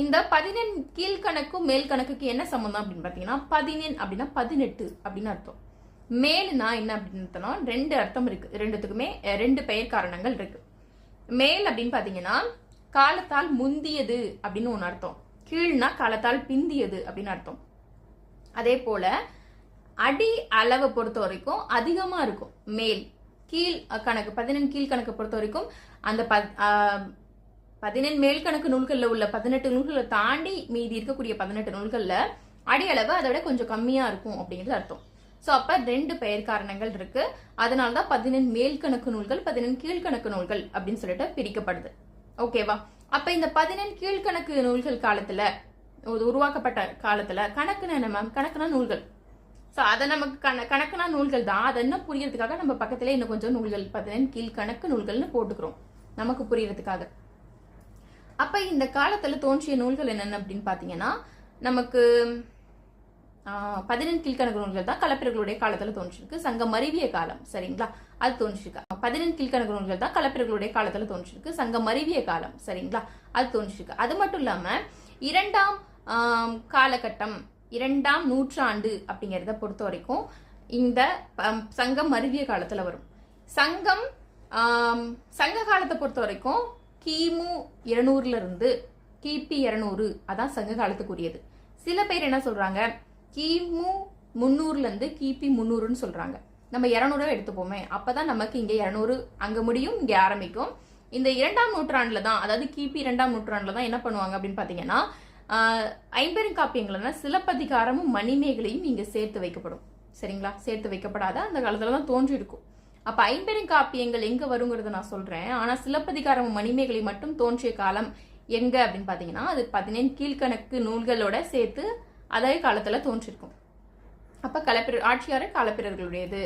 இந்த 15 கீழ்கணக்கும் மேல் கணக்குக்கு என்ன சம்பந்தம் அப்படின்னு பாத்தீங்கன்னா 15 அப்படின்னா 18 அப்படின்னு அர்த்தம். மேல்னா என்ன அப்படின்னு ரெண்டு அர்த்தம் இருக்கு. ரெண்டுத்துக்குமே ரெண்டு பெயர் காரணங்கள் இருக்கு. மேல் அப்படின்னு பாத்தீங்கன்னா காலத்தால் முந்தியது அப்படின்னு ஒன்னு அர்த்தம். கீழ்னா காலத்தால் பிந்தியது அப்படின்னு அர்த்தம். அதே போல அடி அளவை பொறுத்த வரைக்கும் அதிகமா இருக்கும். மேல் கீழ் கணக்கு 15 கீழ்கணக்கு பொறுத்த வரைக்கும் அந்த 15 மேல் கணக்கு நூல்கள்ல உள்ள 18 நூல்களை தாண்டி மீதி இருக்கக்கூடிய 18 நூல்கள்ல அடி அளவு அதை விட கொஞ்சம் கம்மியா இருக்கும் அப்படிங்கிறது அர்த்தம். சோ அப்ப ரெண்டு பெயர் காரணங்கள் இருக்கு. அதனாலதான் 15 மேல் கணக்கு நூல்கள் 15 கீழ்கணக்கு நூல்கள் அப்படின்னு சொல்லிட்டு பிரிக்கப்படுது. ஓகேவா? அப்ப இந்த 15 கீழ்கணக்கு நூல்கள் காலத்துல உருவாக்கப்பட்ட காலத்துல கணக்குனா என்ன மேம்? கணக்குனா நூல்கள். சோ அதை நமக்கு கணக்குனா நூல்கள் தான். அதை என்ன புரியறதுக்காக நம்ம பக்கத்துல இன்னும் கொஞ்சம் நூல்கள் 15 கீழ்கணக்கு நூல்கள்னு போட்டுக்கிறோம் நமக்கு புரியறதுக்காக. அப்ப இந்த காலத்துல தோன்றிய நூல்கள் என்னென்ன அப்படின்னு பாத்தீங்கன்னா நமக்கு 15 கீழ்கணக்கு நூல்கள் தான் களப்பிரர்களுடைய காலத்துல தோன்றிருக்கு. சங்கம் மருவிய காலம், சரிங்களா, அது தோன்றிருக்கு. 15 கீழ்கணக்கு நூல்கள் தான் களப்பிரர்களுடைய காலத்துல தோன்றிருக்கு. சங்கம் மருவிய காலம், சரிங்களா, அது தோன்றிருக்கு. அது மட்டும் இல்லாம 2ஆம் காலகட்டம் 2ஆம் நூற்றாண்டு அப்படிங்கறத பொறுத்த வரைக்கும் இந்த சங்கம் மருவிய காலத்துல வரும். சங்க காலத்தை பொறுத்த வரைக்கும் கிமு 200ல இருந்து கிபி 200 அதான் சங்க காலத்துக்குரியது. சில பேர் என்ன சொல்றாங்க, கிமு 300ல இருந்து கிபி 300ன்னு சொல்றாங்க. நம்ம 200 எடுத்துப்போமே, அப்பதான் நமக்கு இங்க 200 அங்க முடியும், இங்க ஆரம்பிக்கும். இந்த 2ஆம் நூற்றாண்டுல தான், அதாவது கிபி 2ஆம் நூற்றாண்டுல தான் என்ன பண்ணுவாங்க அப்படின்னு பாத்தீங்கன்னா ஐம்பெருங்காப்பியங்கள்னா சிலப்பதிகாரமும் மணிமேகலையும் இங்க சேர்த்து வைக்கப்படும். சரிங்களா? சேர்த்து வைக்கப்படாத அந்த காலத்துலதான் தோன்றி இருக்கும். அப்ப ஐம்பெருங்காப்பியங்கள் எங்க வருங்கிறத நான் சொல்றேன். ஆனா சிலப்பதிகாரமும் மணிமேகலை மட்டும் தோன்றிய காலம் எங்க அப்படின்னு பாத்தீங்கன்னா அது 15 கீழ்கணக்கு நூல்களோட சேர்த்து அதே காலத்துல தோன்றிருக்கும். அப்ப ஆட்சியாளர் களப்பிரர்களுடையது.